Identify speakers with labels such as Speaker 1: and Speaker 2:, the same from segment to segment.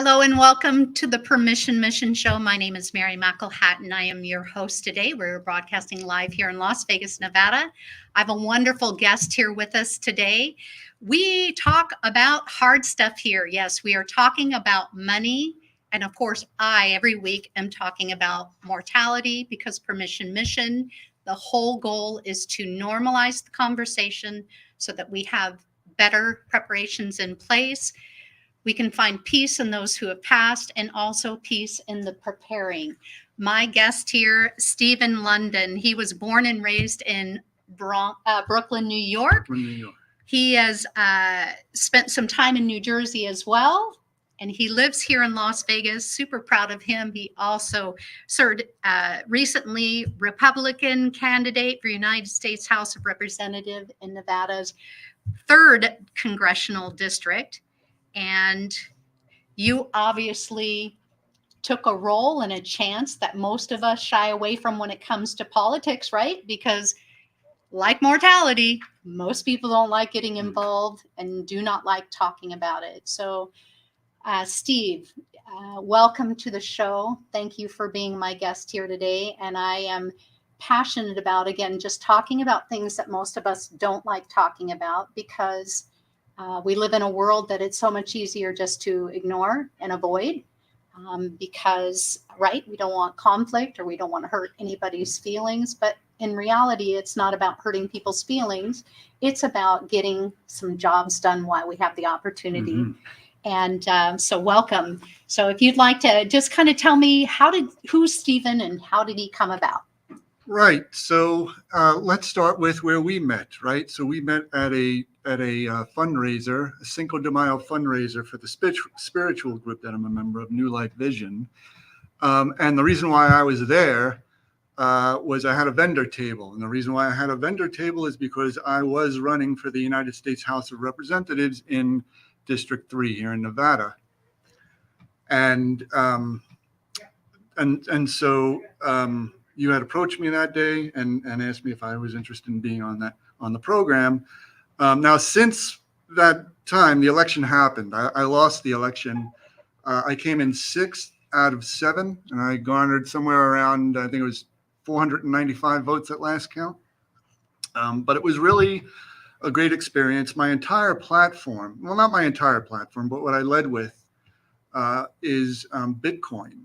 Speaker 1: Hello and welcome to the Permission Mission Show. My name is Mary McElhatton. I am your host today. We're broadcasting live here in Las Vegas, Nevada. I have a wonderful guest here with us today. We talk about hard stuff here. Yes, we are talking about money. And of course, I every week am talking about mortality because Permission Mission, the whole goal is to normalize the conversation so that we have better preparations in place. We can find peace in those who have passed and also peace in the preparing. My guest here, Stephen London, he was born and raised in Brooklyn, New York. He has spent some time in New Jersey as well, and he lives here in Las Vegas. Super proud of him. He also served recently Republican candidate for United States House of Representatives in Nevada's 3rd Congressional District. And you obviously took a role and a chance that most of us shy away from when it comes to politics, right? Because like mortality, most people don't like getting involved and do not like talking about it. So, Steve, welcome to the show. Thank you for being my guest here today. And I am passionate about, again, just talking about things that most of us don't like talking about because we live in a world that it's so much easier just to ignore and avoid because, right, we don't want conflict or we don't want to hurt anybody's feelings. But in reality, it's not about hurting people's feelings. It's about getting some jobs done while we have the opportunity. Mm-hmm. And so welcome. So if you'd like to just kind of tell me who's Stephen and how did he come about?
Speaker 2: Right. So let's start with where we met, right? So we met at a fundraiser, a Cinco de Mayo fundraiser for the spiritual group that I'm a member of, New Life Vision. And the reason why I was there was I had a vendor table. And the reason why I had a vendor table is because I was running for the United States House of Representatives in District 3 here in Nevada. And so you had approached me that day and asked me if I was interested in being on the program. Now, since that time, the election happened. I lost the election. I came in 6th out of 7, and I garnered somewhere around, I think it was 495 votes at last count. But it was really a great experience. My entire platform, well, not my entire platform, but what I led with is Bitcoin.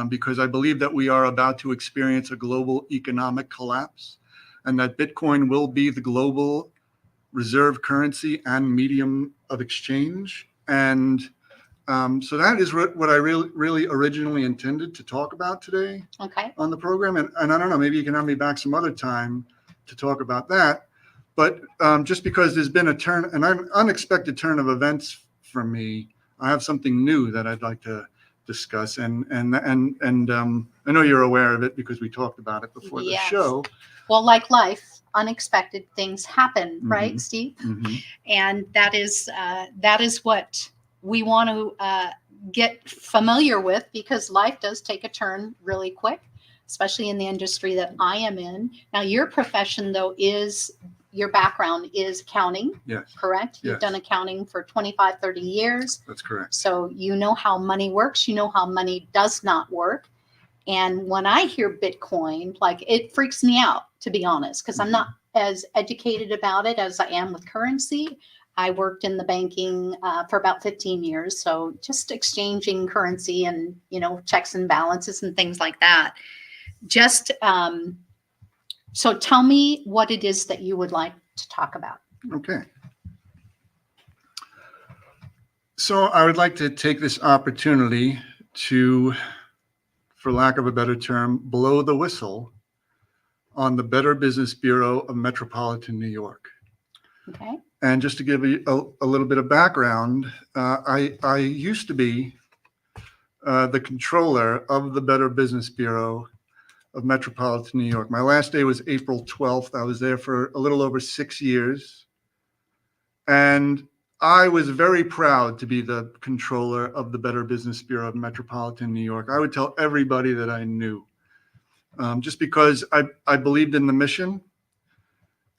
Speaker 2: Because I believe that we are about to experience a global economic collapse and that Bitcoin will be the global reserve currency and medium of exchange. And so that is what I really originally intended to talk about today on the program. And I don't know, maybe you can have me back some other time to talk about that. But just because there's been an unexpected turn of events for me, I have something new that I'd like to discuss, and I know you're aware of it because we talked about it before the show.
Speaker 1: Well, like life, unexpected things happen, mm-hmm. right, Steve? Mm-hmm. And that is what we want to get familiar with because life does take a turn really quick, especially in the industry that I am in. Now, your profession, though, your background is accounting,
Speaker 2: yes.
Speaker 1: Correct? You've done accounting for 25, 30 years.
Speaker 2: That's correct.
Speaker 1: So you know how money works. You know how money does not work. And when I hear Bitcoin, like it freaks me out, to be honest, because I'm not as educated about it as I am with currency. I worked in the banking for about 15 years. So just exchanging currency and, checks and balances and things like that. Just so tell me what it is that you would like to talk about.
Speaker 2: Okay. So I would like to take this opportunity to, for lack of a better term, blow the whistle on the Better Business Bureau of Metropolitan New York.
Speaker 1: Okay.
Speaker 2: And just to give you a little bit of background, I used to be the controller of the Better Business Bureau of Metropolitan New York. My last day was April 12th. I was there for a little over 6 years. And I was very proud to be the controller of the Better Business Bureau of Metropolitan New York. I would tell everybody that I knew, just because I believed in the mission,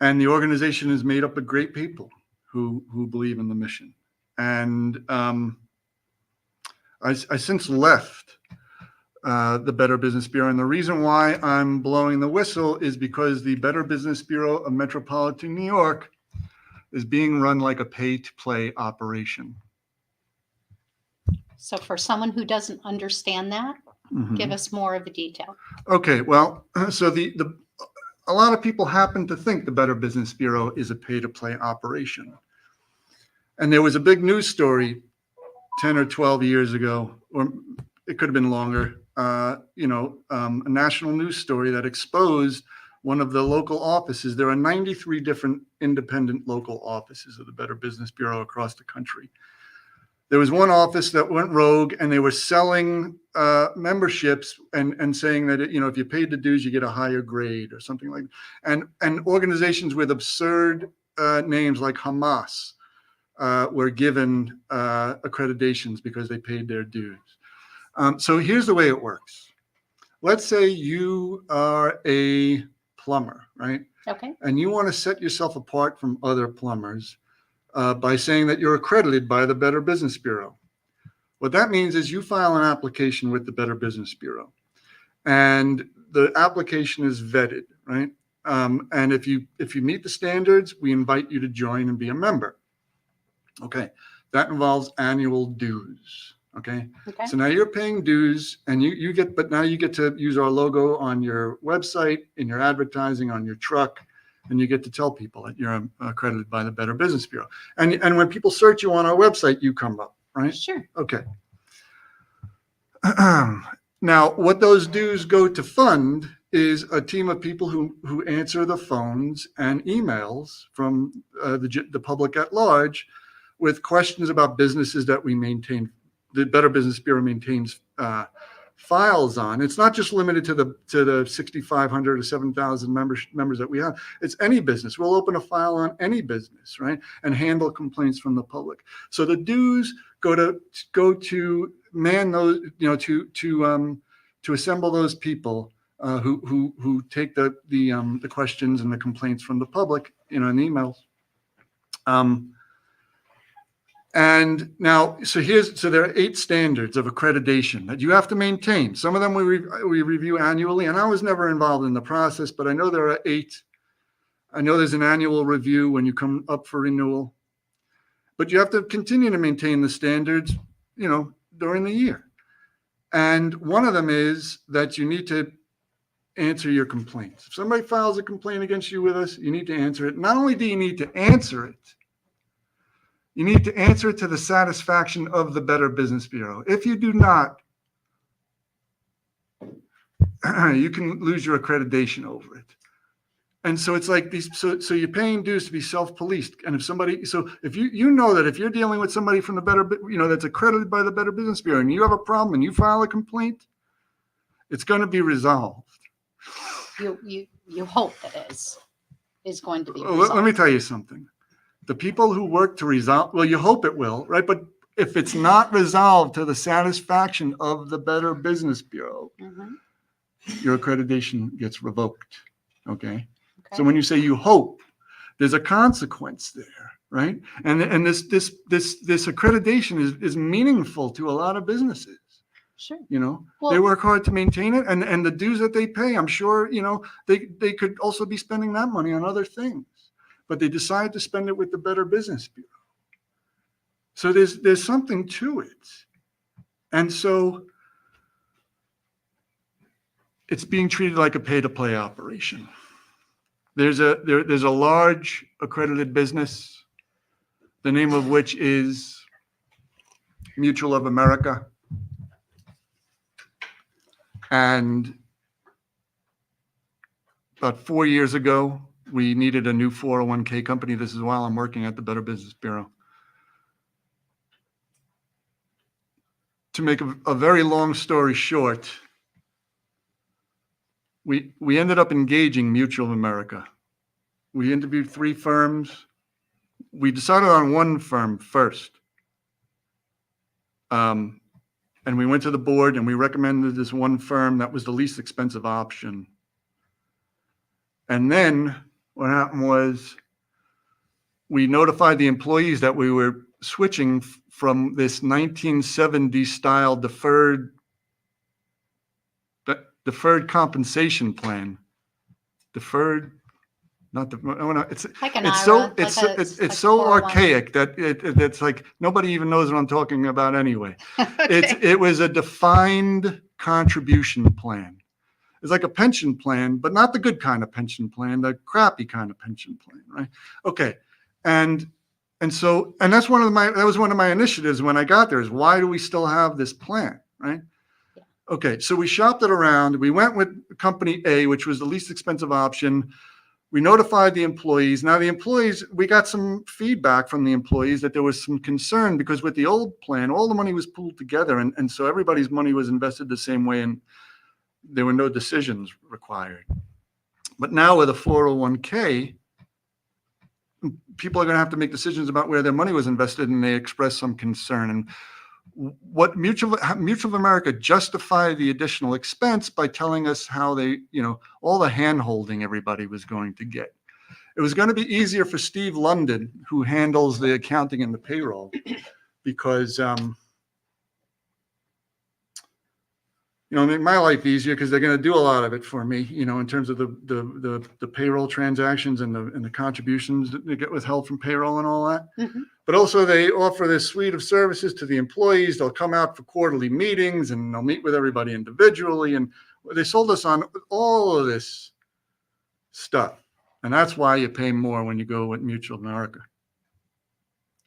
Speaker 2: and the organization is made up of great people who believe in the mission. And I since left the Better Business Bureau. And the reason why I'm blowing the whistle is because the Better Business Bureau of Metropolitan New York is being run like a pay-to-play operation.
Speaker 1: So for someone who doesn't understand that, give us more of the detail.
Speaker 2: Okay, well, so a lot of people happen to think the Better Business Bureau is a pay-to-play operation. And there was a big news story 10 or 12 years ago, or it could have been longer, a national news story that exposed one of the local offices. There are 93 different independent local offices of the Better Business Bureau across the country. There was one office that went rogue, and they were selling memberships and saying that, if you paid the dues, you get a higher grade or something like that. And organizations with absurd names like Hamas were given accreditations because they paid their dues. So here's the way it works. Let's say you are a plumber, right?
Speaker 1: Okay.
Speaker 2: And you want to set yourself apart from other plumbers by saying that you're accredited by the Better Business Bureau. What that means is you file an application with the Better Business Bureau, and the application is vetted, right? And if you meet the standards, we invite you to join and be a member. Okay, that involves annual dues. Okay, so now you're paying dues, and but now you get to use our logo on your website, in your advertising, on your truck, and you get to tell people that you're accredited by the Better Business Bureau. And when people search you on our website, you come up, right?
Speaker 1: Sure.
Speaker 2: Okay. Now, what those dues go to fund is a team of people who answer the phones and emails from the public at large with questions about businesses that we maintain. The Better Business Bureau maintains files on. It's not just limited to the 6,500 or 7,000 members that we have. It's any business. We'll open a file on any business, right, and handle complaints from the public. So the dues go to man those, to assemble those people who take the questions and the complaints from the public, in emails. And now, so there are 8 standards of accreditation that you have to maintain. Some of them we review annually, and I was never involved in the process, but I know there are 8. I know there's an annual review when you come up for renewal, but you have to continue to maintain the standards, during the year. And one of them is that you need to answer your complaints. If somebody files a complaint against you with us, you need to answer it. Not only do you need to answer it, you need to answer it to the satisfaction of the Better Business Bureau. If you do not, you can lose your accreditation over it. And so it's like these. So you're paying dues to be self-policed. And if you know that if you're dealing with somebody from the Better, that's accredited by the Better Business Bureau, and you have a problem and you file a complaint, it's going to be resolved.
Speaker 1: You hope that is going to be resolved.
Speaker 2: Let me tell you something. The people who work to resolve, well, you hope it will, right? But if it's not resolved to the satisfaction of the Better Business Bureau, your accreditation gets revoked. Okay. So when you say you hope, there's a consequence there, right? And this accreditation is meaningful to a lot of businesses.
Speaker 1: Sure.
Speaker 2: They work hard to maintain it, and the dues that they pay, I'm sure, they could also be spending that money on other things. But they decide to spend it with the Better Business Bureau. So there's something to it. And so it's being treated like a pay-to-play operation. There's a large accredited business, the name of which is Mutual of America. And about 4 years ago, we needed a new 401k company. This is while I'm working at the Better Business Bureau. To make a very long story short, we ended up engaging Mutual of America. We interviewed 3 firms. We decided on one firm first. And we went to the board and we recommended this one firm that was the least expensive option. And then what happened was we notified the employees that we were switching from this 1970 style deferred compensation plan. Deferred, not the, it's
Speaker 1: Like an
Speaker 2: it's
Speaker 1: IRA,
Speaker 2: so it's
Speaker 1: like a-
Speaker 2: it's
Speaker 1: like
Speaker 2: it's so
Speaker 1: 401.
Speaker 2: archaic that it's like nobody even knows what I'm talking about anyway.
Speaker 1: Okay.
Speaker 2: It was a defined contribution plan. It's like a pension plan, but not the good kind of pension plan, the crappy kind of pension plan, right? Okay. And so that was one of my initiatives when I got there, is why do we still have this plan, right?
Speaker 1: Yeah.
Speaker 2: Okay, so we shopped it around. We went with company A, which was the least expensive option. We notified the employees. Now the employees, we got some feedback from the employees that there was some concern because with the old plan, all the money was pooled together. And so everybody's money was invested the same way and there were no decisions required. But now with a 401k, people are going to have to make decisions about where their money was invested, and they express some concern. And what Mutual of America justified the additional expense by telling us how they, all the hand-holding everybody was going to get. It was going to be easier for Steve London, who handles the accounting and the payroll, because make my life easier because they're going to do a lot of it for me, in terms of the payroll transactions and the contributions that they get withheld from payroll and all that.
Speaker 1: Mhm.
Speaker 2: But also they offer this suite of services to the employees. They'll come out for quarterly meetings and they'll meet with everybody individually. And they sold us on all of this stuff. And that's why you pay more when you go with Mutual of America.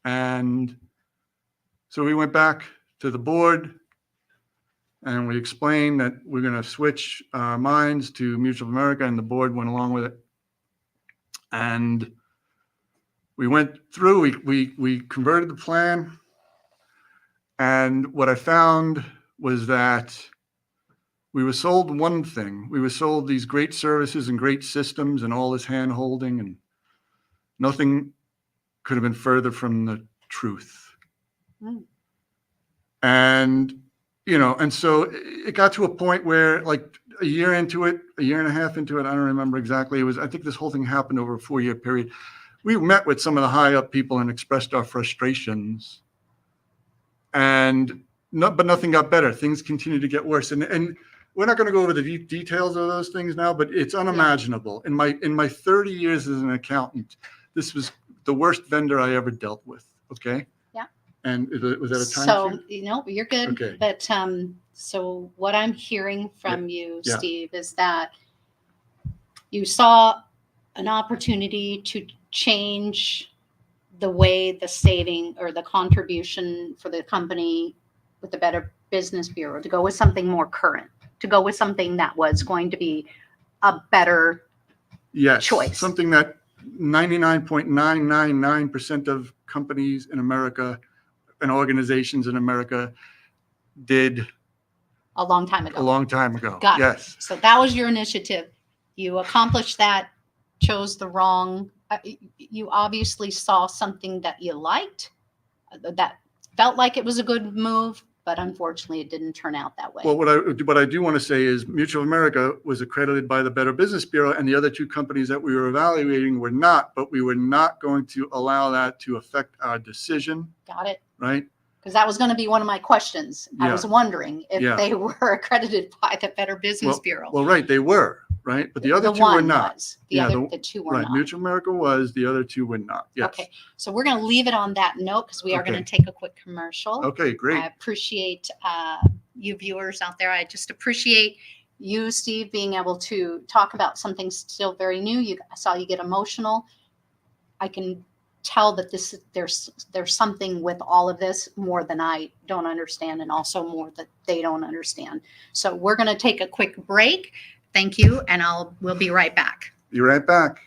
Speaker 2: And so we went back to the board and we explained that we're going to switch our minds to Mutual of America, and the board went along with it. And we went through, we converted the plan. And what I found was that we were sold one thing. We were sold these great services and great systems and all this hand holding, and nothing could have been further from the truth.
Speaker 1: Mm.
Speaker 2: And and so it got to a point where, like a year into it, a year and a half into it, I don't remember exactly. I think this whole thing happened over a 4-year period. We met with some of the high up people and expressed our frustrations, but nothing got better. Things continued to get worse. And we're not going to go over the details of those things now, but it's unimaginable. Yeah. In my 30 years as an accountant, this was the worst vendor I ever dealt with. Okay. And was that a time?
Speaker 1: So, you're good.
Speaker 2: Okay.
Speaker 1: But so what I'm hearing from you, Steve, is that you saw an opportunity to change the way the saving or the contribution for the company with the Better Business Bureau, to go with something more current, to go with something that was going to be a better choice.
Speaker 2: Something that 99.999% of companies in America and organizations in America did
Speaker 1: a long time ago. Got it. So that was your initiative. You accomplished that, chose the wrong. You obviously saw something that you liked, that felt like it was a good move, but unfortunately it didn't turn out that way.
Speaker 2: Well, what I do want to say is Mutual of America was accredited by the Better Business Bureau, and the other two companies that we were evaluating were not, but we were not going to allow that to affect our decision.
Speaker 1: Got it.
Speaker 2: Right?
Speaker 1: Because that was going to be one of my questions. I was wondering if they were accredited by the Better Business Bureau.
Speaker 2: Well, right, they were, right? But the other two were not.
Speaker 1: The two were not.
Speaker 2: Right, Mutual of America was, the other two were not. Yes.
Speaker 1: Okay, so we're going to leave it on that note because we are going to take a quick commercial.
Speaker 2: Okay, great.
Speaker 1: I appreciate you viewers out there. I just appreciate you, Steve, being able to talk about something still very new. I saw you get emotional. I can tell that there's something with all of this more than I don't understand, and also more that they don't understand. So we're going to take a quick break. Thank you, and we'll be right back.
Speaker 2: Be right back.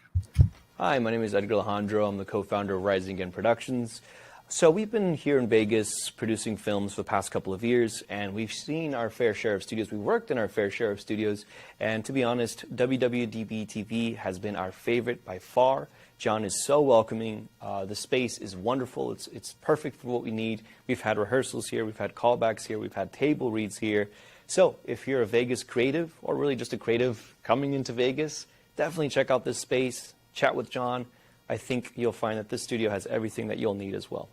Speaker 3: Hi, my name is Edgar Alejandro. I'm the co-founder of Rising Again Productions. So we've been here in Vegas producing films for the past couple of years, and we've seen our fair share of studios. We worked in our fair share of studios, and to be honest, WWDBTV has been our favorite by far. John is so welcoming. The space is wonderful. It's perfect for what we need. We've had rehearsals here. We've had callbacks here. We've had table reads here. So if you're a Vegas creative, or really just a creative coming into Vegas, definitely check out this space. Chat with John. I think you'll find that this studio has everything that you'll need as well.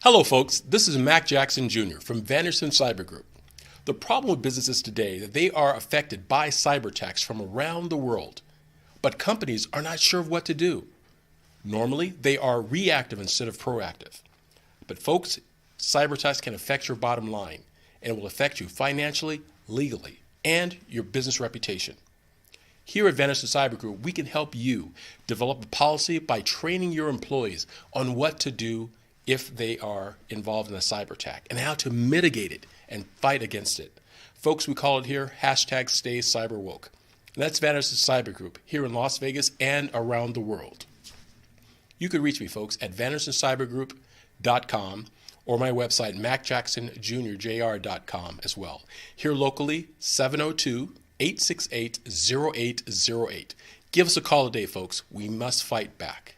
Speaker 4: Hello, folks. This is Mac Jackson Jr. from Vanderson Cyber Group. The problem with businesses today is that they are affected by cyber attacks from around the world, but companies are not sure of what to do. Normally, they are reactive instead of proactive. But folks, cyber attacks can affect your bottom line, and it will affect you financially, legally, and your business reputation. Here at Vanderson Cyber Group, we can help you develop a policy by training your employees on what to do if they are involved in a cyber attack and how to mitigate it and fight against it. Folks, we call it here #StayCyberWoke. And that's Vanderson Cyber Group here in Las Vegas and around the world. You can reach me, folks, at VandersonCyberGroup.com or my website, MacJacksonJr.com as well. Here locally, 702-868-0808. Give us a call today, folks. We must fight back.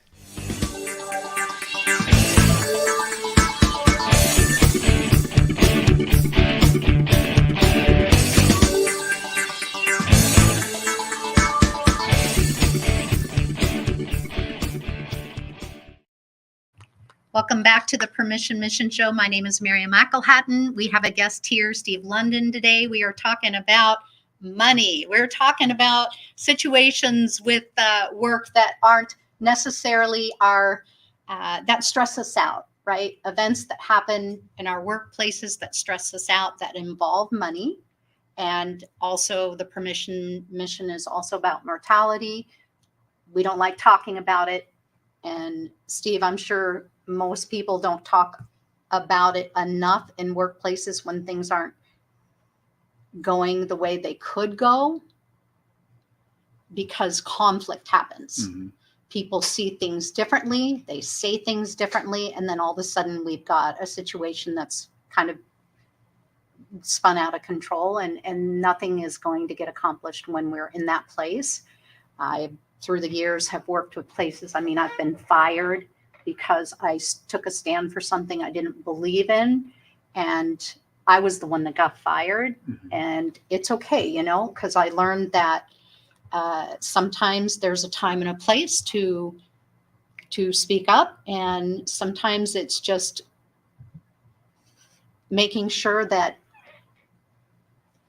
Speaker 1: Welcome back to the Permission Mission Show. My name is Mary McElhatton. We have a guest here, Steve London, today. We are talking about money. We're talking about situations with work that aren't necessarily that stress us out, right? Events that happen in our workplaces that stress us out, that involve money. And also the Permission Mission is also about mortality. We don't like talking about it. And Steve, I'm sure most people don't talk about it enough in workplaces when things aren't going the way they could go, because conflict happens.
Speaker 2: Mm-hmm.
Speaker 1: People see things differently, they say things differently, and then all of a sudden we've got a situation that's kind of spun out of control, and nothing is going to get accomplished when we're in that place. I, through the years, have worked with places. I mean, I've been fired because I took a stand for something I didn't believe in, and I was the one that got fired.
Speaker 2: Mm-hmm.
Speaker 1: And it's okay, you know, because I learned that sometimes there's a time and a place to speak up, and sometimes it's just making sure that,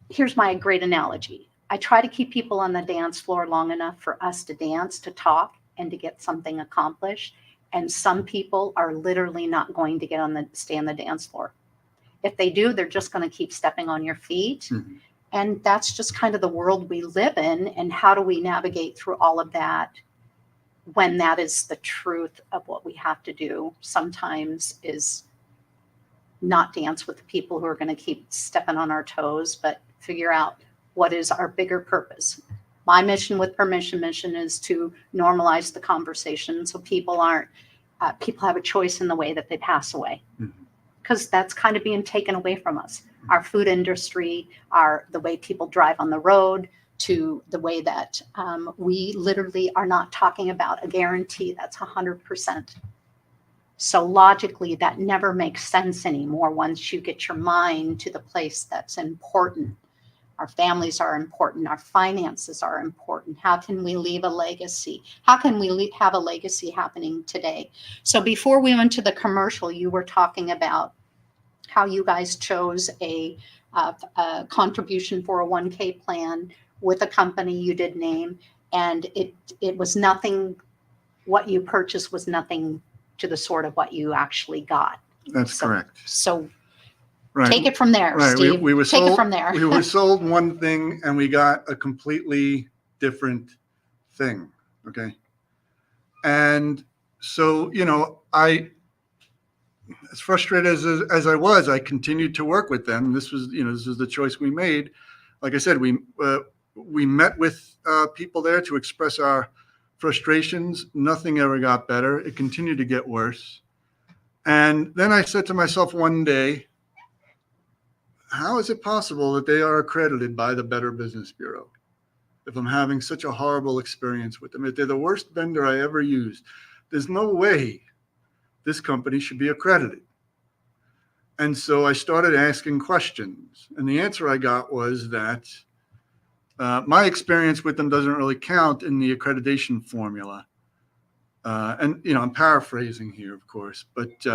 Speaker 1: here's my great analogy. I try to keep people on the dance floor long enough for us to dance, to talk, and to get something accomplished. And some people are literally not going to stay on the dance floor. If they do, they're just going to keep stepping on your feet.
Speaker 2: Mm-hmm.
Speaker 1: And that's just kind of the world we live in. And how do we navigate through all of that when that is the truth of what we have to do sometimes, is not dance with the people who are going to keep stepping on our toes, but figure out what is our bigger purpose. My mission with Permission Mission is to normalize the conversation so people aren't, people have a choice in the way that they pass away. Because that's kind of being taken away from us. Our food industry, the way people drive on the road, to the way that we literally are not talking about a guarantee that's 100%. So logically, that never makes sense anymore once you get your mind to the place that's important. Our families are important. Our finances are important. How can we leave a legacy? How can we have a legacy happening today? So before we went to the commercial, you were talking about how you guys chose a contribution 401k plan with a company you did name, and it was nothing. What you purchased was nothing to the sort of what you actually got.
Speaker 2: That's correct.
Speaker 1: So.
Speaker 2: Right.
Speaker 1: Take it from there,
Speaker 2: right.
Speaker 1: Steve.
Speaker 2: We were
Speaker 1: Take
Speaker 2: sold,
Speaker 1: it from there.
Speaker 2: We were sold one thing and we got a completely different thing. Okay. And so, you know, as frustrated as I was, I continued to work with them. This was the choice we made. Like I said, we met with people there to express our frustrations. Nothing ever got better. It continued to get worse. And then I said to myself one day, how is it possible that they are accredited by the Better Business Bureau if I'm having such a horrible experience with them? If they're the worst vendor I ever used, there's no way this company should be accredited. And so I started asking questions. And the answer I got was that my experience with them doesn't really count in the accreditation formula. And, I'm paraphrasing here, of course, but,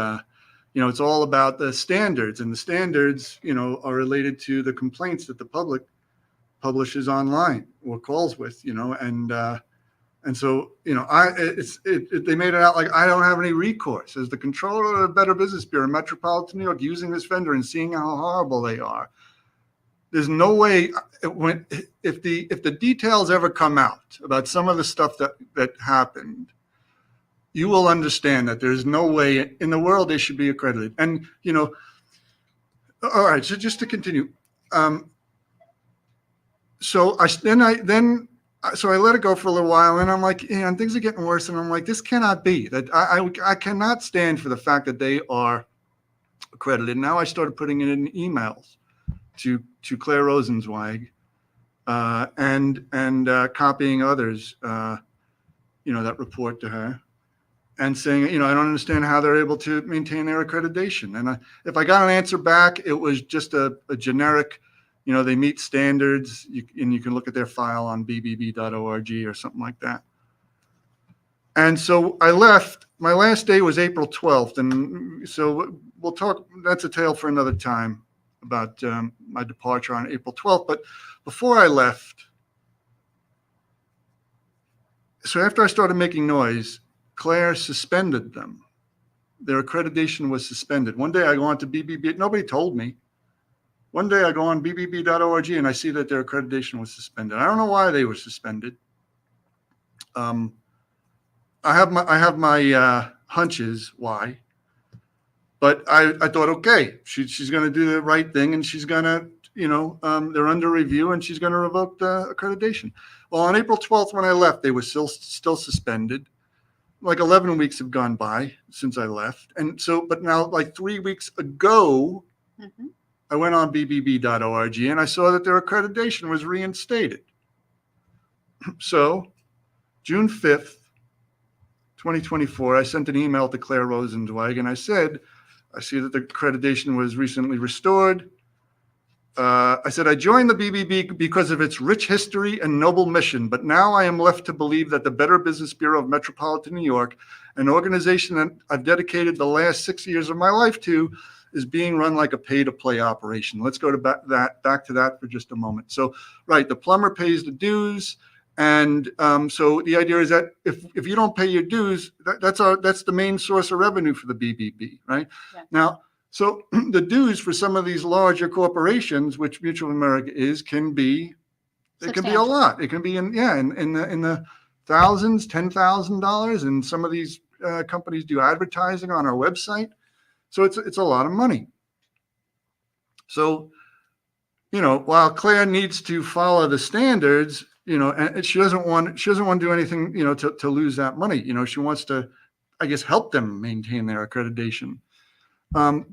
Speaker 2: it's all about the standards, and the standards, are related to the complaints that the public publishes online or calls with, and so, they made it out like I don't have any recourse as the controller of the Better Business Bureau in Metropolitan New York, using this vendor and seeing how horrible they are. There's no way if the details ever come out about some of the stuff that happened, you will understand that there's no way in the world they should be accredited. And all right. So just to continue, so I let it go for a little while, and I'm like, things are getting worse, and I'm like, this cannot be. That I cannot stand for the fact that they are accredited. Now I started putting it in emails to Claire Rosenzweig, and copying others, that report to her, and saying, I don't understand how they're able to maintain their accreditation. And if I got an answer back, it was just a generic, they meet standards, and you can look at their file on www.dbb.org or something like that. And so I left. My last day was April 12th. And so we'll talk, that's a tale for another time about my departure on April 12th. But before I left, so after I started making noise, Claire suspended them. Their accreditation was suspended. One day I go on to BBB, nobody told me. One day I go on www.dbb.org and I see that their accreditation was suspended. I don't know why they were suspended. I have my hunches why, but I thought, okay, she's going to do the right thing, and she's going to, they're under review, and she's going to revoke the accreditation. Well, on April 12th when I left, they were still suspended. Like 11 weeks have gone by since I left, and so, but now like 3 weeks ago. Mm-hmm. I went on www.dbb.org and I saw that their accreditation was reinstated. So June 5th, 2024, I sent an email to Claire Rosenzweig and I said, I see that the accreditation was recently restored. I said, I joined the BBB because of its rich history and noble mission, but now I am left to believe that the Better Business Bureau of Metropolitan New York, an organization that I've dedicated the last 6 years of my life to, is being run like a pay-to-play operation. Let's go to back to that for just a moment. So, right, the plumber pays the dues, and so the idea is that if you don't pay your dues, that's the main source of revenue for the BBB, right? Yeah. Now, so the dues for some of these larger corporations, which Mutual of America is, can be a lot. It can be in the thousands, $10,000, and some of these companies do advertising on our website. So it's a lot of money. So, while Claire needs to follow the standards, and she doesn't want to do anything, to lose that money. She wants to, I guess, help them maintain their accreditation. So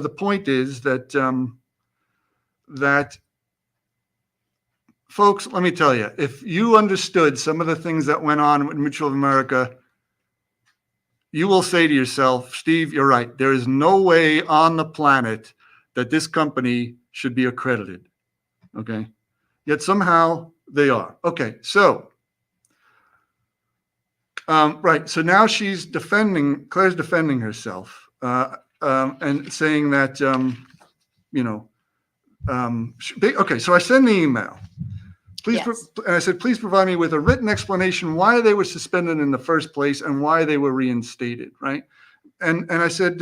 Speaker 2: the point is that that folks, let me tell you, if you understood some of the things that went on with Mutual of America, you will say to yourself, Steve, you're right. There is no way on the planet that this company should be accredited. Okay. Yet somehow they are. Okay. So, right. So now Claire's defending herself, and saying that, okay. So I send the email. And I said, please provide me with a written explanation why they were suspended in the first place and why they were reinstated, right? And I said,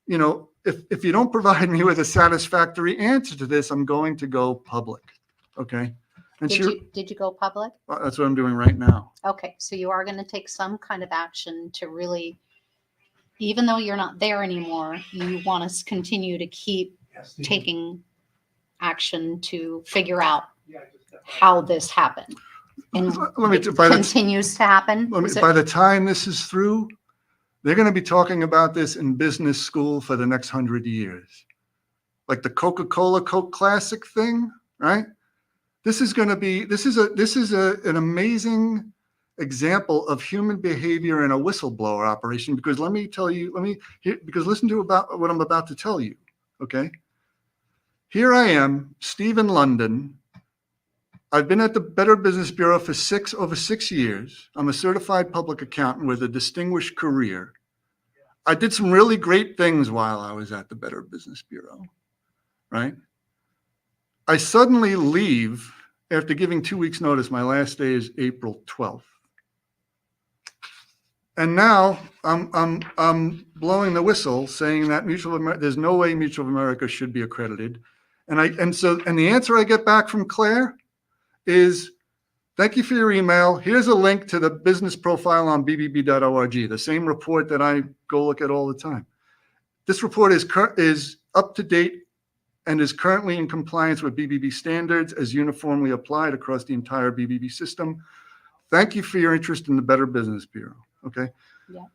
Speaker 2: if you don't provide me with a satisfactory answer to this, I'm going to go public, okay? And
Speaker 1: did you go public?
Speaker 2: Well, that's what I'm doing right now.
Speaker 1: Okay, so you are going to take some kind of action to really, even though you're not there anymore, you want us to continue to keep taking action to figure out how this happened and continues to happen.
Speaker 2: By the time this is through, they're going to be talking about this in business school for the next 100 years, like the Coca-Cola Coke Classic thing, right? This is an amazing example of human behavior in a whistleblower operation. Because let me tell you, listen to about what I'm about to tell you. Okay, here I am, Steve in London. I've been at the Better Business Bureau for over 6 years. I'm a certified public accountant with a distinguished career. I did some really great things while I was at the Better Business Bureau, right? I suddenly leave after giving 2 weeks notice. My last day is April 12th. And now I'm blowing the whistle saying that there's no way Mutual of America should be accredited. And the answer I get back from Claire is, thank you for your email. Here's a link to the business profile on bbb.org, the same report that I go look at all the time. This report is up to date and is currently in compliance with BBB standards as uniformly applied across the entire BBB system. Thank you for your interest in the Better Business Bureau. Okay.
Speaker 1: Yeah.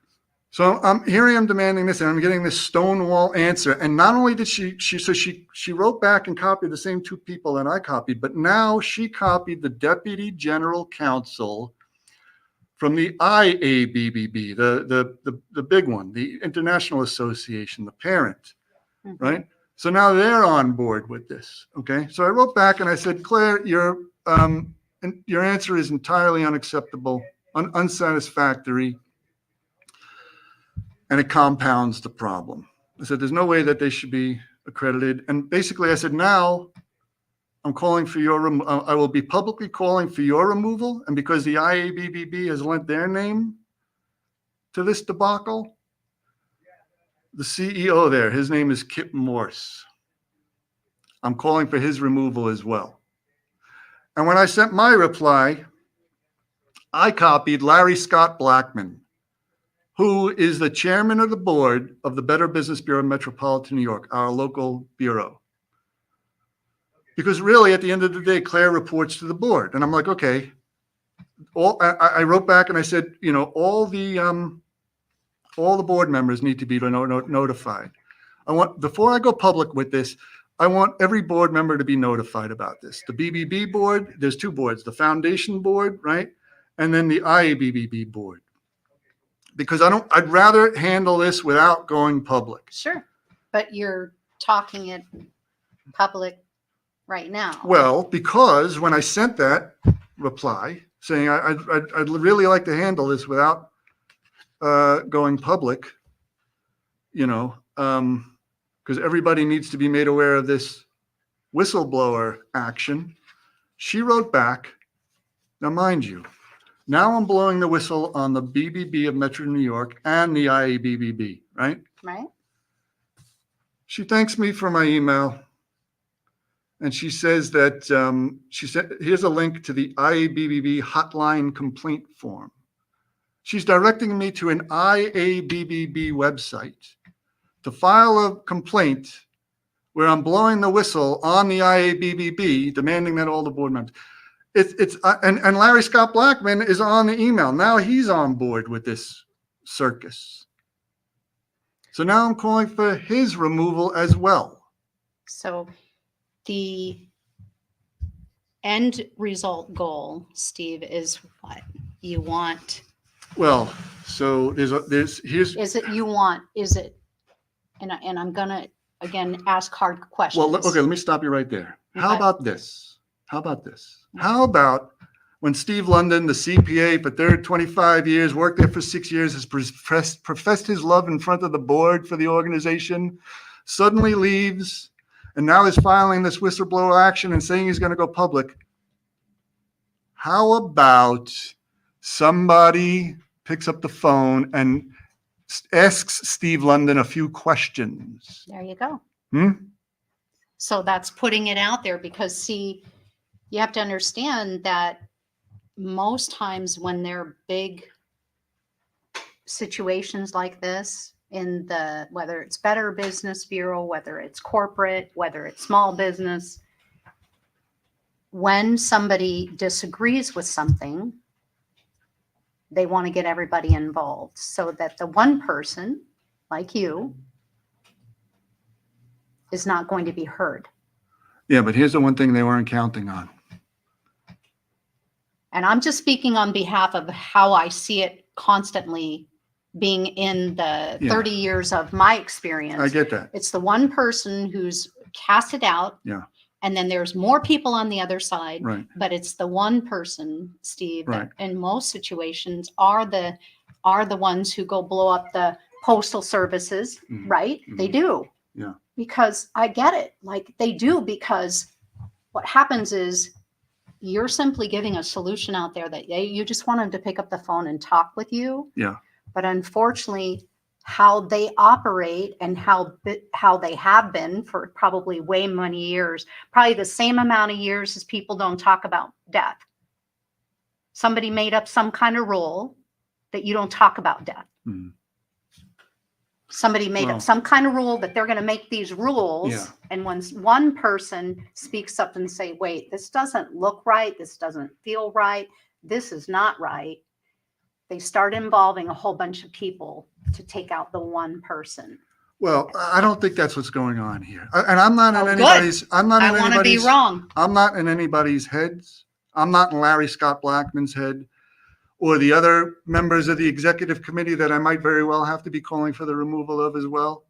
Speaker 2: So here I am demanding this, and I'm getting this stonewall answer. And not only did she wrote back and copied the same 2 people that I copied, but now she copied the Deputy General Counsel from the IABBB, the big one, the International Association, the parent, right? So now they're on board with this. Okay. So I wrote back and I said, Claire, your answer is entirely unacceptable, unsatisfactory, and it compounds the problem. I said, there's no way that they should be accredited. And basically I said, now I'm calling for I will be publicly calling for your removal. And because the IABBB has lent their name to this debacle, the CEO there, his name is Kip Morse. I'm calling for his removal as well. And when I sent my reply, I copied Larry Scott Blackman, who is the chairman of the board of the Better Business Bureau of Metropolitan New York, our local bureau. Because really, at the end of the day, Claire reports to the board. And I'm like, okay. I wrote back and I said, all the board members need to be notified. Before I go public with this, I want every board member to be notified about this. The BBB board, there's 2 boards, the foundation board, right? And then the IABBB board. Because I'd rather handle this without going public.
Speaker 1: Sure. But you're talking it public right now.
Speaker 2: Well, because when I sent that reply saying I'd really like to handle this without going public, because everybody needs to be made aware of this whistleblower action, she wrote back, now mind you, now I'm blowing the whistle on the BBB of Metro New York and the IABBB, right?
Speaker 1: Right.
Speaker 2: She thanks me for my email. And she says that she said, here's a link to the IABBB hotline complaint form. She's directing me to an IABBB website to file a complaint where I'm blowing the whistle on the IABBB, demanding that all the board members. And Larry Scott Blackman is on the email. Now he's on board with this circus. So now I'm calling for his removal as well.
Speaker 1: So the end result goal, Steve, is what you want.
Speaker 2: Well, so here's
Speaker 1: Is it, and I'm gonna again ask hard questions.
Speaker 2: Well, okay, let me stop you right there. How
Speaker 1: Okay.
Speaker 2: about this? How about when Steve London, the CPA for 25 years, worked there for 6 years, has professed his love in front of the board for the organization, suddenly leaves, and now is filing this whistleblower action and saying he's going to go public. How about somebody picks up the phone and asks Steve London a few questions?
Speaker 1: There you go. So that's putting it out there, because see, you have to understand that most times when there are big situations like this in whether it's Better Business Bureau, whether it's corporate, whether it's small business, when somebody disagrees with something, they want to get everybody involved so that the one person like you is not going to be heard.
Speaker 2: Yeah, but here's the one thing they weren't counting on.
Speaker 1: And I'm just speaking on behalf of how I see it constantly being in the 30 years of my experience.
Speaker 2: I get that.
Speaker 1: It's the one person who's cast it out.
Speaker 2: Yeah.
Speaker 1: And then there's more people on the other side.
Speaker 2: Right.
Speaker 1: But it's the one person, Steve,
Speaker 2: Right.
Speaker 1: that in most situations are the ones who go blow up the postal services,
Speaker 2: Mhm.
Speaker 1: right? They
Speaker 2: Mhm.
Speaker 1: do.
Speaker 2: Yeah.
Speaker 1: Because I get it. Like they do, because what happens is you're simply giving a solution out there that you just want them to pick up the phone and talk with you.
Speaker 2: Yeah.
Speaker 1: But unfortunately, how they operate and how they have been for probably way many years, probably the same amount of years as people don't talk about death. Somebody made up some kind of rule that you don't talk about death.
Speaker 2: Mhm.
Speaker 1: Somebody made
Speaker 2: Well,
Speaker 1: up some kind of rule that they're going to make these rules.
Speaker 2: Yeah.
Speaker 1: And when one person speaks up and say, wait, this doesn't look right, this doesn't feel right, this is not right, they start involving a whole bunch of people to take out the one person.
Speaker 2: Well, I don't think that's what's going on here. And I'm not in
Speaker 1: Oh, good.
Speaker 2: anybody's, I'm not
Speaker 1: I
Speaker 2: in
Speaker 1: want to be
Speaker 2: anybody's,
Speaker 1: wrong.
Speaker 2: I'm not in anybody's heads. I'm not in Larry Scott Blackman's head or the other members of the executive committee that I might very well have to be calling for the removal of as well.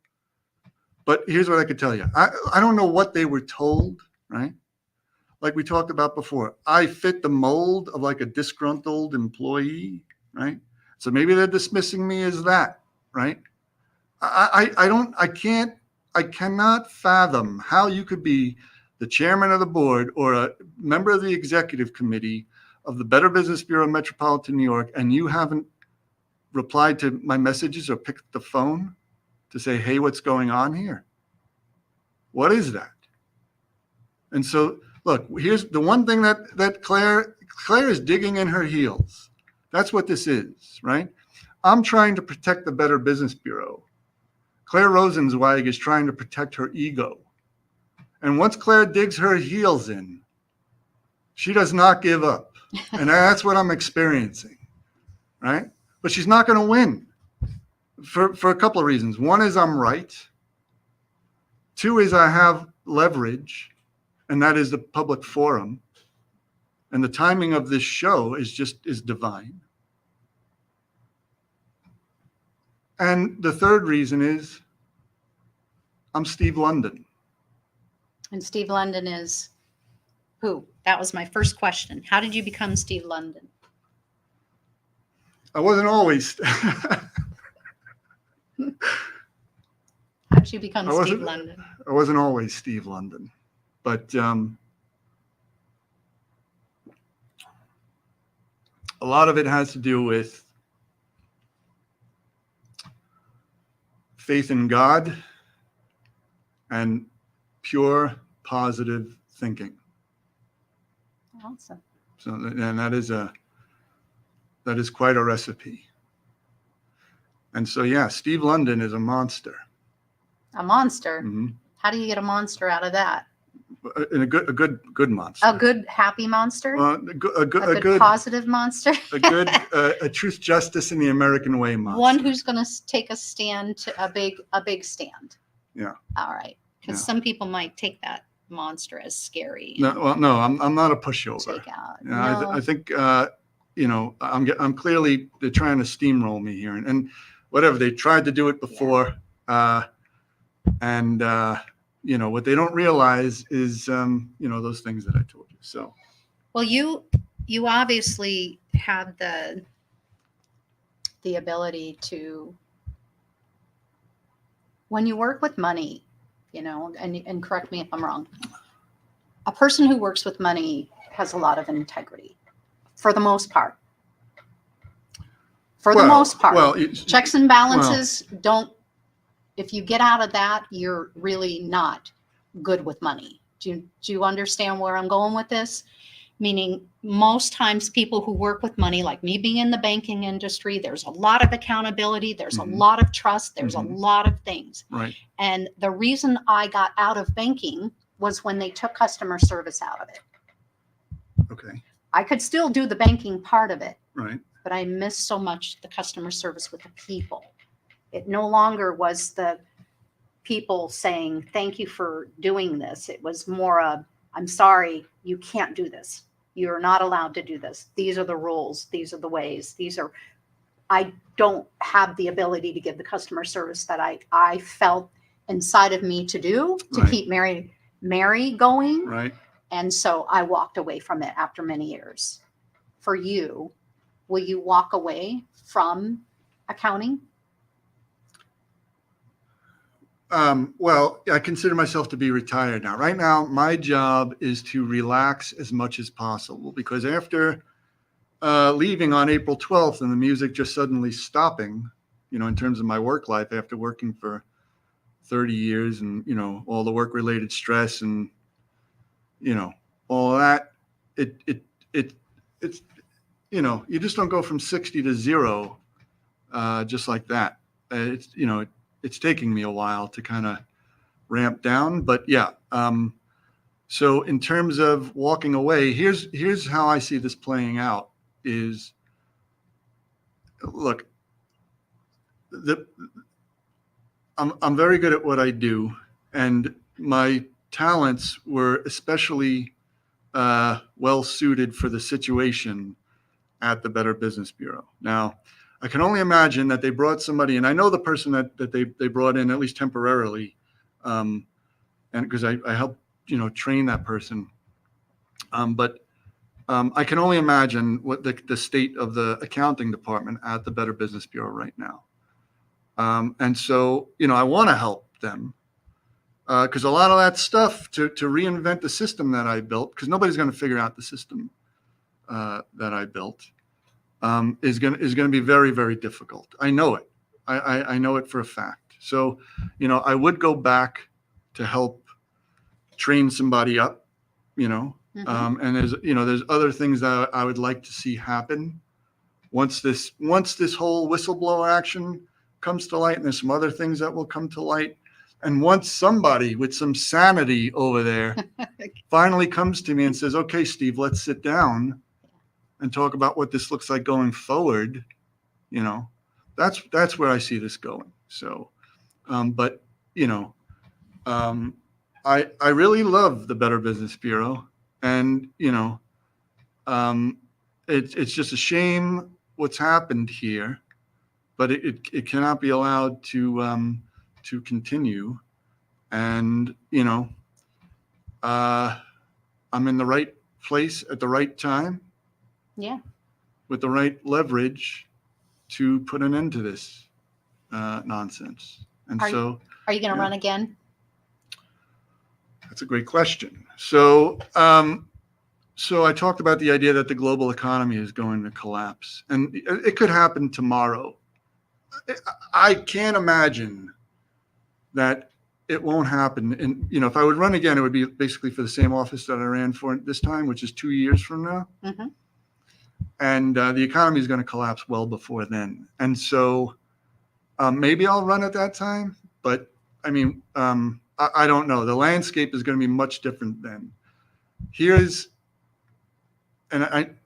Speaker 2: But here's what I could tell you. I don't know what they were told, right? Like we talked about before, I fit the mold of like a disgruntled employee, right? So maybe they're dismissing me as that, right? I cannot fathom how you could be the chairman of the board or a member of the executive committee of the Better Business Bureau of Metropolitan New York, and you haven't replied to my messages or picked up the phone to say, hey, what's going on here? What is that? And so, look, here's the one thing that Claire is digging in her heels. That's what this is, right? I'm trying to protect the Better Business Bureau. Claire Rosenzweig is trying to protect her ego. And once Claire digs her heels in, she does not give up. And that's what I'm experiencing, right? But she's not going to win for a couple of reasons. One is I'm right. Two is I have leverage, and that is the public forum. And the timing of this show is divine. And the third reason is I'm Steve London.
Speaker 1: And Steve London is who? That was my first question. How did you become Steve London?
Speaker 2: I wasn't always.
Speaker 1: How did you become Steve London?
Speaker 2: I wasn't always Steve London, but a lot of it has to do with faith in God and pure positive thinking.
Speaker 1: Awesome.
Speaker 2: So, and that is quite a recipe. And so, yeah, Steve London is a monster.
Speaker 1: A monster?
Speaker 2: Mm-hmm.
Speaker 1: How do you get a monster out of that?
Speaker 2: And a good monster.
Speaker 1: A good, happy monster?
Speaker 2: A good
Speaker 1: positive monster?
Speaker 2: a truth, justice, and the American way monster.
Speaker 1: One who's going to take a stand, a big stand.
Speaker 2: Yeah.
Speaker 1: All right. Because some people might take that monster as scary.
Speaker 2: No, well, no, I'm not a pushover.
Speaker 1: Take out.
Speaker 2: No. I think I'm clearly they're trying to steamroll me here, and whatever they tried to do it before, and what they don't realize is those things that I told you. So,
Speaker 1: well, you obviously have the ability to, when you work with money, and correct me if I'm wrong, a person who works with money has a lot of integrity for the most part. Checks and balances don't, if you get out of that, you're really not good with money. Do you understand where I'm going with this? Meaning most times people who work with money, like me being in the banking industry, there's a lot of accountability, there's a lot of trust, there's a lot of things.
Speaker 2: Right.
Speaker 1: And the reason I got out of banking was when they took customer service out of it.
Speaker 2: Okay.
Speaker 1: I could still do the banking part of it.
Speaker 2: Right.
Speaker 1: But I missed so much the customer service with the people. It no longer was the people saying, thank you for doing this. It was more of, I'm sorry, you can't do this. You're not allowed to do this. These are the rules. These are the ways. I don't have the ability to give the customer service that I felt inside of me to do to keep Mary going.
Speaker 2: Right.
Speaker 1: And so I walked away from it after many years. For you, will you walk away from accounting?
Speaker 2: Well, I consider myself to be retired now. Right now, my job is to relax as much as possible because after leaving on April 12th and the music just suddenly stopping, in terms of my work life after working for 30 years and, all the work related stress and, all of that, it's, you just don't go from 60 to 0 just like that. It's taking me a while to kind of ramp down, but yeah. So in terms of walking away, here's how I see this playing out is, look, I'm very good at what I do, and my talents were especially well suited for the situation at the Better Business Bureau. Now, I can only imagine that they brought somebody, and I know the person that they brought in at least temporarily, and because I helped train that person, but I can only imagine what the state of the accounting department at the Better Business Bureau right now. And so, I want to help them because a lot of that stuff to reinvent the system that I built, because nobody's going to figure out the system that I built, is going to be very, very difficult. I know it. I know it for a fact. So, I would go back to help train somebody up, and there's other things that I would like to see happen once this whole whistleblower action comes to light, and there's some other things that will come to light. And once somebody with some sanity over there finally comes to me and says, okay, Steve, let's sit down and talk about what this looks like going forward, that's where I see this going. So, but, I really love the Better Business Bureau, and, it's just a shame what's happened here, but it cannot be allowed to continue. And, I'm in the right place at the right time.
Speaker 1: Yeah.
Speaker 2: With the right leverage to put an end to this nonsense. And
Speaker 1: Are you going to run again?
Speaker 2: That's a great question. So, so I talked about the idea that the global economy is going to collapse, and it could happen tomorrow. I can't imagine that it won't happen. And, if I would run again, it would be basically for the same office that I ran for this time, which is 2 years from now.
Speaker 1: Mm-hmm.
Speaker 2: And the economy is going to collapse well before then. And so maybe I'll run at that time, but I mean, I don't know. The landscape is going to be much different then. I'm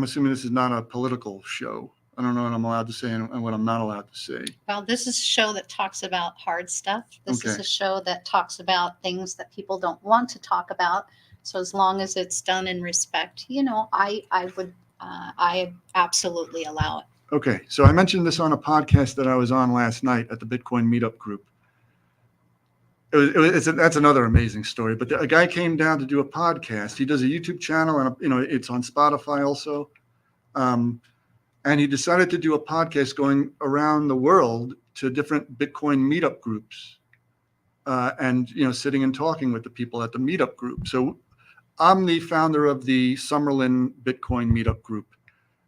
Speaker 2: assuming this is not a political show. I don't know what I'm allowed to say and what I'm not allowed to say.
Speaker 1: Well, this is a show that talks about hard stuff. This is
Speaker 2: Okay.
Speaker 1: a show that talks about things that people don't want to talk about. So as long as it's done in respect, I absolutely allow it.
Speaker 2: Okay. So I mentioned this on a podcast that I was on last night at the Bitcoin meetup group. That's another amazing story. But a guy came down to do a podcast. He does a YouTube channel, and it's on Spotify also. And he decided to do a podcast going around the world to different Bitcoin meetup groups, and sitting and talking with the people at the meetup group. So I'm the founder of the Summerlin Bitcoin meetup group,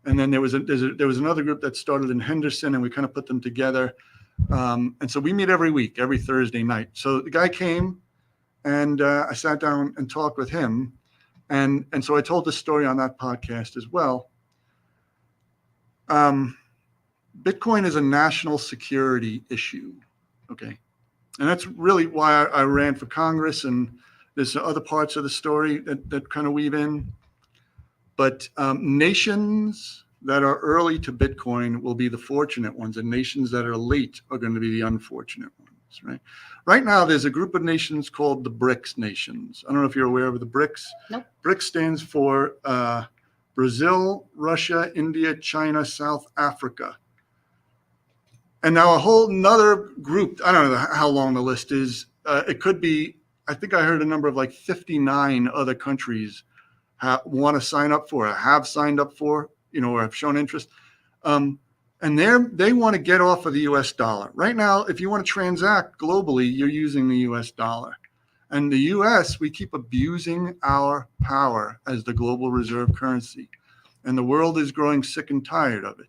Speaker 2: and then there was another group that started in Henderson, and we kind of put them together. And so we meet every week, every Thursday night. So the guy came, and I sat down and talked with him, and so I told this story on that podcast as well. Bitcoin is a national security issue, okay? And that's really why I ran for Congress, and there's other parts of the story that kind of weave in. But nations that are early to Bitcoin will be the fortunate ones, and nations that are late are going to be the unfortunate ones, right? Right now, there's a group of nations called the BRICS nations. I don't know if you're aware of the BRICS.
Speaker 1: Nope.
Speaker 2: BRICS stands for Brazil, Russia, India, China, South Africa. And now a whole nother group, I don't know how long the list is. It could be, I think I heard a number of like 59 other countries want to sign up for, or have signed up for, or have shown interest. And they want to get off of the US dollar. Right now, if you want to transact globally, you're using the US dollar. And the US, we keep abusing our power as the global reserve currency. And the world is growing sick and tired of it.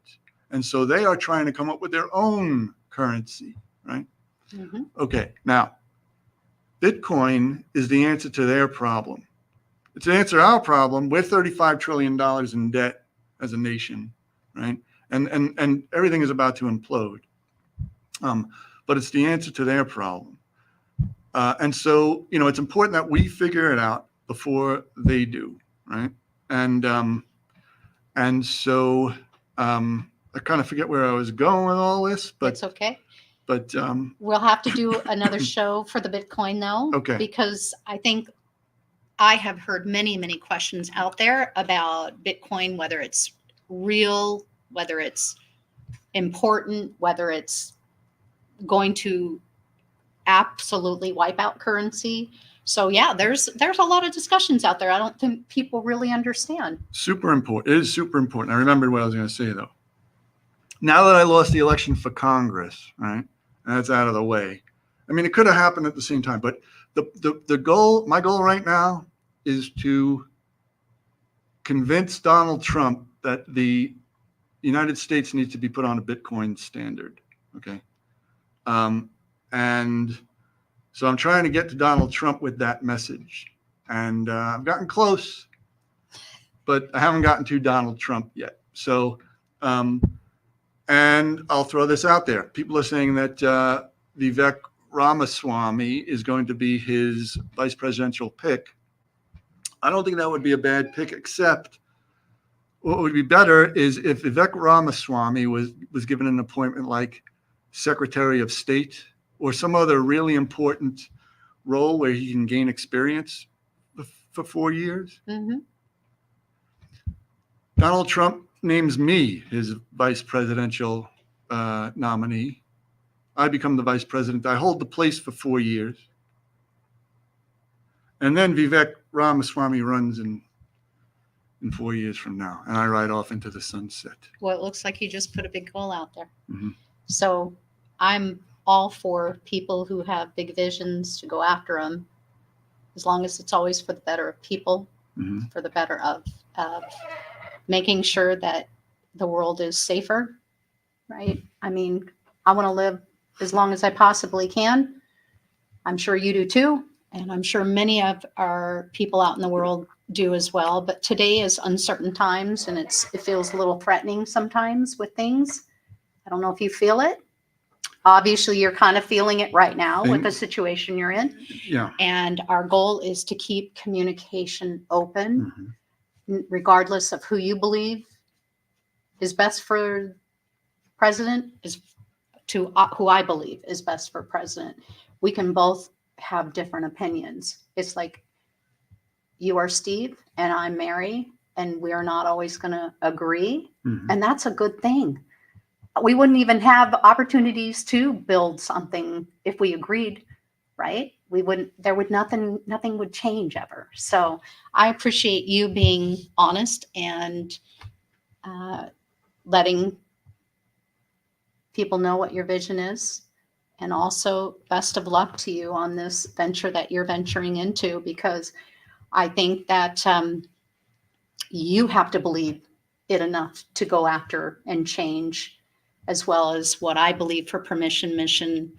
Speaker 2: And so they are trying to come up with their own currency, right?
Speaker 1: Mm-hmm.
Speaker 2: Okay, now, Bitcoin is the answer to their problem. It's the answer to our problem. We're $35 trillion in debt as a nation, right? And everything is about to implode. But it's the answer to their problem. And so, it's important that we figure it out before they do, right? And so I kind of forget where I was going with all this, but
Speaker 1: It's okay.
Speaker 2: But
Speaker 1: We'll have to do another show for the Bitcoin, though.
Speaker 2: Okay.
Speaker 1: Because I think I have heard many, many questions out there about Bitcoin, whether it's real, whether it's important, whether it's going to absolutely wipe out currency. So yeah, there's a lot of discussions out there. I don't think people really understand.
Speaker 2: super important. It is super important. I remembered what I was going to say, though. Now that I lost the election for Congress, right, and that's out of the way. I mean, it could have happened at the same time, but the goal, my goal right now, is to convince Donald Trump that the United States needs to be put on a Bitcoin standard. Okay. And so I'm trying to get to Donald Trump with that message. And I've gotten close, but I haven't gotten to Donald Trump yet. So, and I'll throw this out there. People are saying that Vivek Ramaswamy is going to be his vice presidential pick. I don't think that would be a bad pick, except what would be better is if Vivek Ramaswamy was given an appointment like Secretary of State or some other really important role where he can gain experience for 4 years.
Speaker 1: Mm-hmm.
Speaker 2: Donald Trump names me his vice presidential nominee. I become the vice president. I hold the place for 4 years. And then Vivek Ramaswamy runs in 4 years from now, and I ride off into the sunset.
Speaker 1: Well, it looks like you just put a big goal out there.
Speaker 2: Mm-hmm.
Speaker 1: So I'm all for people who have big visions to go after them, as long as it's always for the better of people,
Speaker 2: Mm-hmm.
Speaker 1: for the better of making sure that the world is safer, right? I mean, I want to live as long as I possibly can. I'm sure you do too. And I'm sure many of our people out in the world do as well. But today is uncertain times, and it feels a little threatening sometimes with things. I don't know if you feel it. Obviously, you're kind of feeling it right now with the situation you're in.
Speaker 2: Yeah.
Speaker 1: And our goal is to keep communication open,
Speaker 2: Mm-hmm.
Speaker 1: regardless of who you believe is best for president, is to who I believe is best for president. We can both have different opinions. It's like you are Steve and I'm Mary, and we're not always going to agree.
Speaker 2: Mm-hmm.
Speaker 1: And that's a good thing. We wouldn't even have opportunities to build something if we agreed, right? Nothing would change ever. So I appreciate you being honest and letting people know what your vision is. And also best of luck to you on this venture that you're venturing into, because I think that you have to believe it enough to go after and change, as well as what I believe for Permission Mission.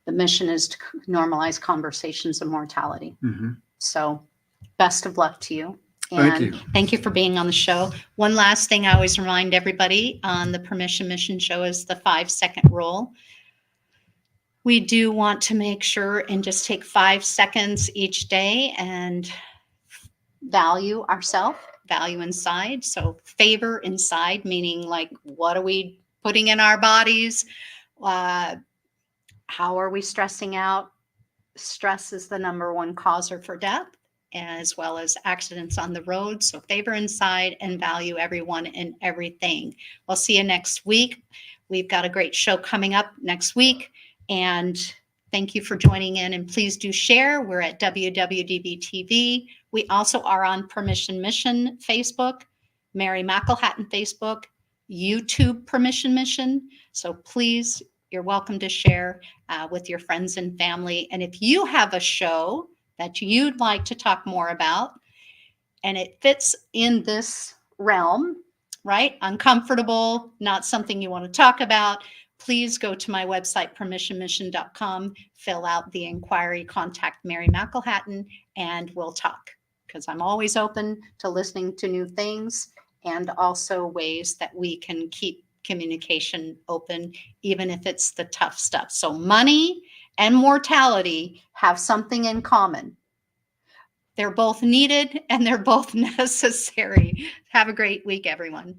Speaker 1: The mission is to normalize conversations of mortality.
Speaker 2: Mm-hmm.
Speaker 1: So best of luck to you.
Speaker 2: Thank
Speaker 1: And
Speaker 2: you.
Speaker 1: thank you for being on the show. One last thing I always remind everybody on the Permission Mission show is the 5-second rule. We do want to make sure and just take 5 seconds each day and value ourselves, value inside. So favor inside, meaning like, what are we putting in our bodies? How are we stressing out? Stress is the #1 causer for death, as well as accidents on the road. So favor inside and value everyone and everything. We'll see you next week. We've got a great show coming up next week. And thank you for joining in. And please do share. We're at WWDBTV. We also are on Permission Mission Facebook, Mary McElhatton Facebook, YouTube Permission Mission. So please, you're welcome to share with your friends and family. And if you have a show that you'd like to talk more about, and it fits in this realm, right? Uncomfortable, not something you want to talk about, please go to my website, permissionmission.com, fill out the inquiry, contact Mary McElhatton, and we'll talk. Because I'm always open to listening to new things and also ways that we can keep communication open, even if it's the tough stuff. So money and mortality have something in common. They're both needed and they're both necessary. Have a great week, everyone.